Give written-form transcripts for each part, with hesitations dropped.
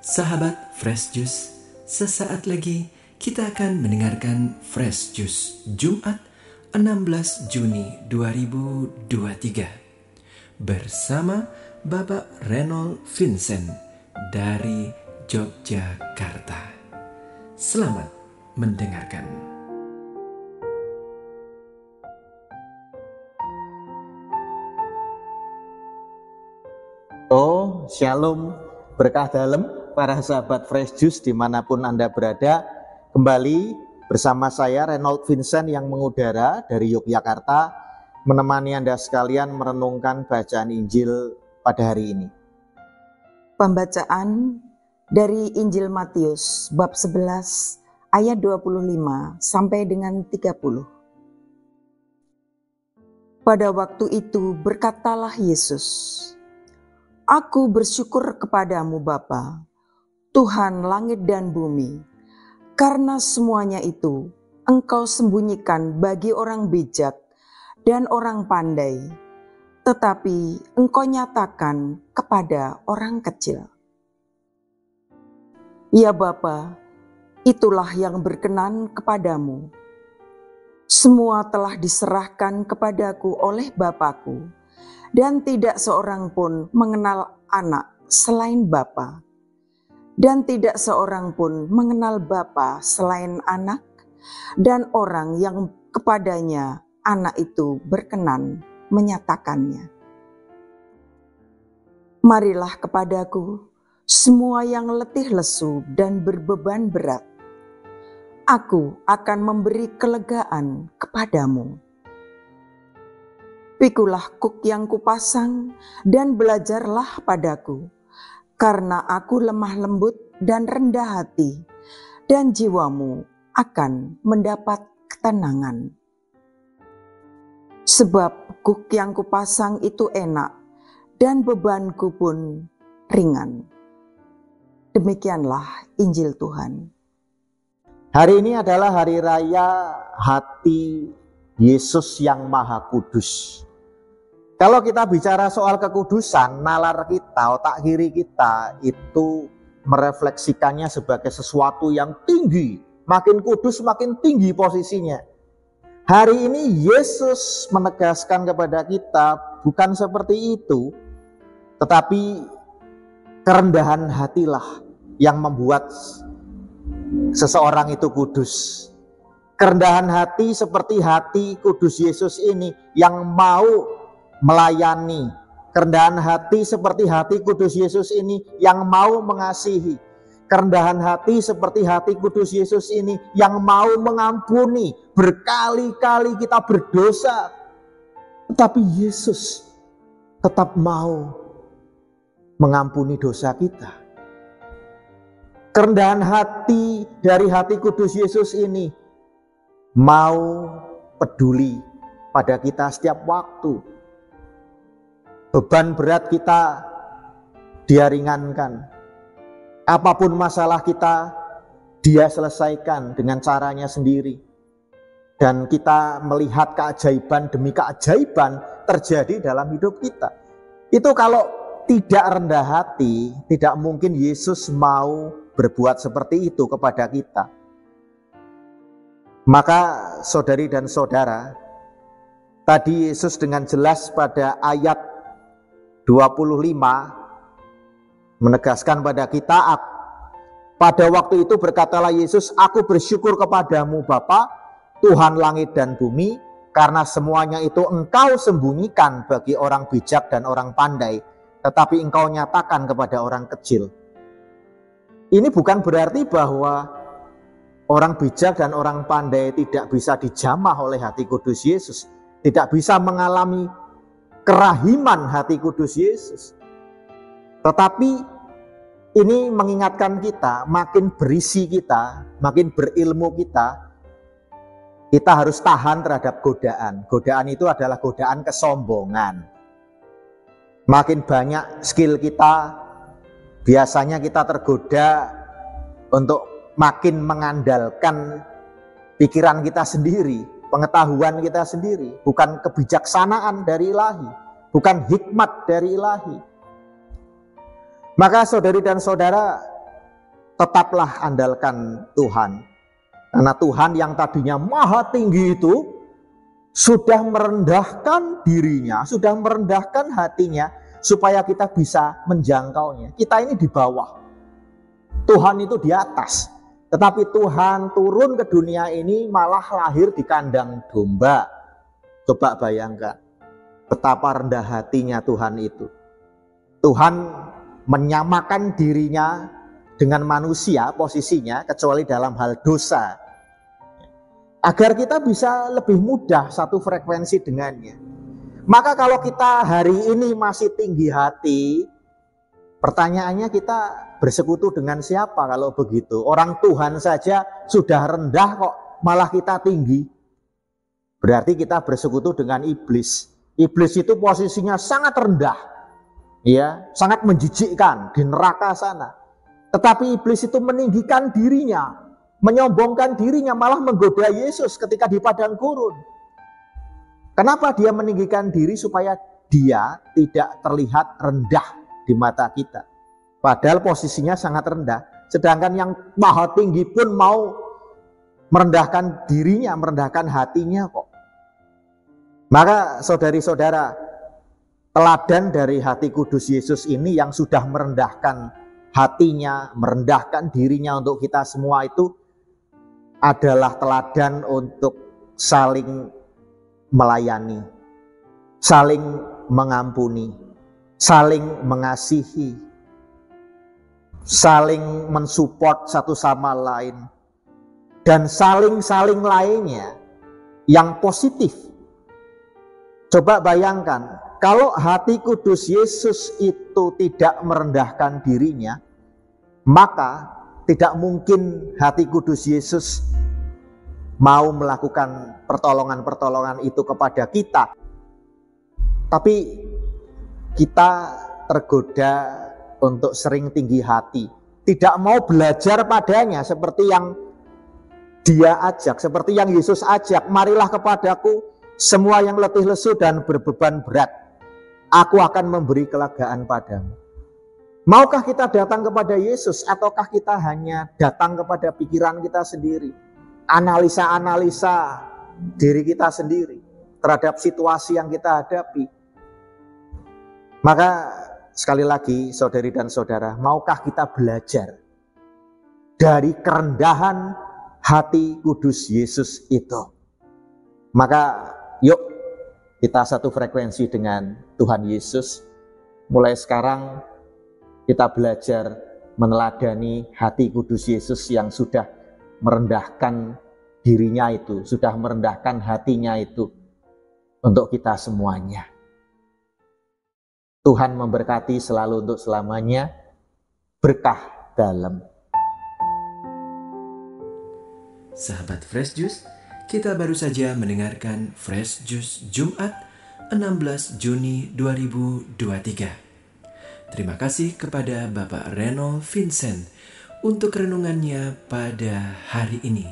Sahabat Fresh Juice, sesaat lagi kita akan mendengarkan Fresh Juice Jumat 16 Juni 2023 bersama Bapak Reynold Vincent dari Yogyakarta. Selamat mendengarkan. Oh, shalom, berkah dalam para sahabat Fresh Juice dimanapun Anda berada. Kembali bersama saya Reynold Vincent yang mengudara dari Yogyakarta, menemani Anda sekalian merenungkan bacaan Injil pada hari ini. Pembacaan dari Injil Matius bab 11 ayat 25 sampai dengan 30. Pada waktu itu berkatalah Yesus, "Aku bersyukur kepadamu Bapa, Tuhan langit dan bumi, karena semuanya itu Engkau sembunyikan bagi orang bijak dan orang pandai, tetapi Engkau nyatakan kepada orang kecil. Ya Bapa, itulah yang berkenan kepadamu. Semua telah diserahkan kepadaku oleh Bapakku, dan tidak seorang pun mengenal anak selain Bapa, dan tidak seorang pun mengenal Bapa selain anak, dan orang yang kepadanya anak itu berkenan menyatakannya. Marilah kepadaku, semua yang letih lesu dan berbeban berat. Aku akan memberi kelegaan kepadamu. Pikulah kuk yang kupasang dan belajarlah padaku, karena aku lemah lembut dan rendah hati, dan jiwamu akan mendapat ketenangan. Sebab kuk yang kupasang itu enak, dan bebanku pun ringan." Demikianlah Injil Tuhan. Hari ini adalah hari raya hati Yesus yang Maha Kudus. Kalau kita bicara soal kekudusan, nalar kita, otak kiri kita itu merefleksikannya sebagai sesuatu yang tinggi. Makin kudus, makin tinggi posisinya. Hari ini Yesus menegaskan kepada kita bukan seperti itu, tetapi kerendahan hatilah yang membuat seseorang itu kudus. Kerendahan hati seperti hati kudus Yesus ini yang mau melayani. Kerendahan hati seperti hati kudus Yesus ini yang mau mengasihi. Kerendahan hati seperti hati kudus Yesus ini yang mau mengampuni. Berkali-kali kita berdosa, tetapi Yesus tetap mau mengampuni dosa kita. Kerendahan hati dari hati kudus Yesus ini mau peduli pada kita setiap waktu. Beban berat kita Dia ringankan. Apapun masalah kita, Dia selesaikan dengan caranya sendiri. Dan kita melihat keajaiban demi keajaiban terjadi dalam hidup kita. Itu kalau tidak rendah hati, tidak mungkin Yesus mau berbuat seperti itu kepada kita. Maka saudari dan saudara, tadi Yesus dengan jelas pada ayat 25 menegaskan pada kita, pada waktu itu berkatalah Yesus, "Aku bersyukur kepadamu Bapa, Tuhan langit dan bumi, karena semuanya itu Engkau sembunyikan bagi orang bijak dan orang pandai, tetapi Engkau nyatakan kepada orang kecil." Ini bukan berarti bahwa orang bijak dan orang pandai tidak bisa dijamah oleh hati kudus Yesus, tidak bisa mengalami kerahiman hati kudus Yesus. Tetapi ini mengingatkan kita, makin berisi kita, makin berilmu kita harus tahan terhadap godaan. Godaan itu adalah godaan kesombongan. Makin banyak skill kita, biasanya kita tergoda untuk makin mengandalkan pikiran kita sendiri, pengetahuan kita sendiri, bukan kebijaksanaan dari Ilahi, bukan hikmat dari Ilahi. Maka saudari dan saudara, tetaplah andalkan Tuhan. Karena Tuhan yang tadinya maha tinggi itu sudah merendahkan dirinya, sudah merendahkan hatinya supaya kita bisa menjangkaunya. Kita ini di bawah, Tuhan itu di atas. Tetapi Tuhan turun ke dunia ini malah lahir di kandang domba. Coba bayangkan betapa rendah hatinya Tuhan itu. Tuhan menyamakan dirinya dengan manusia posisinya, kecuali dalam hal dosa, agar kita bisa lebih mudah satu frekuensi dengannya. Maka kalau kita hari ini masih tinggi hati, pertanyaannya kita bersekutu dengan siapa kalau begitu? Orang Tuhan saja sudah rendah kok malah kita tinggi. Berarti kita bersekutu dengan iblis. Iblis itu posisinya sangat rendah, ya, sangat menjijikkan di neraka sana. Tetapi iblis itu meninggikan dirinya, menyombongkan dirinya, malah menggoda Yesus ketika di padang gurun. Kenapa dia meninggikan diri? Supaya dia tidak terlihat rendah di mata kita. Padahal posisinya sangat rendah. Sedangkan yang maha tinggi pun mau merendahkan dirinya, merendahkan hatinya kok. Maka saudari-saudara, teladan dari hati kudus Yesus ini yang sudah merendahkan hatinya, merendahkan dirinya untuk kita semua itu adalah teladan untuk saling melayani, saling mengampuni, saling mengasihi, saling mensupport satu sama lain, dan saling lainnya yang positif. Coba bayangkan, kalau hati kudus Yesus itu tidak merendahkan dirinya, maka tidak mungkin hati kudus Yesus mau melakukan pertolongan-pertolongan itu kepada kita. Tapi kita tergoda untuk sering tinggi hati, tidak mau belajar padanya seperti yang dia ajak, seperti yang Yesus ajak. Marilah kepadaku semua yang letih lesu dan berbeban berat, aku akan memberi kelegaan padamu. Maukah kita datang kepada Yesus, ataukah kita hanya datang kepada pikiran kita sendiri, analisa-analisa diri kita sendiri terhadap situasi yang kita hadapi? Maka sekali lagi saudari dan saudara, maukah kita belajar dari kerendahan hati kudus Yesus itu? Maka yuk kita satu frekuensi dengan Tuhan Yesus. Mulai sekarang kita belajar meneladani hati kudus Yesus yang sudah merendahkan dirinya itu, sudah merendahkan hatinya itu untuk kita semuanya. Tuhan memberkati selalu untuk selamanya. Berkah dalam. Sahabat Fresh Juice, kita baru saja mendengarkan Fresh Juice Jumat 16 Juni 2023. Terima kasih kepada Bapak Renold Vincent untuk renungannya pada hari ini.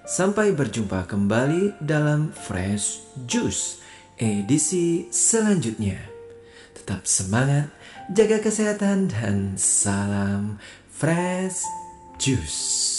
Sampai berjumpa kembali dalam Fresh Juice edisi selanjutnya. Tetap semangat, jaga kesehatan, dan salam Fresh Juice.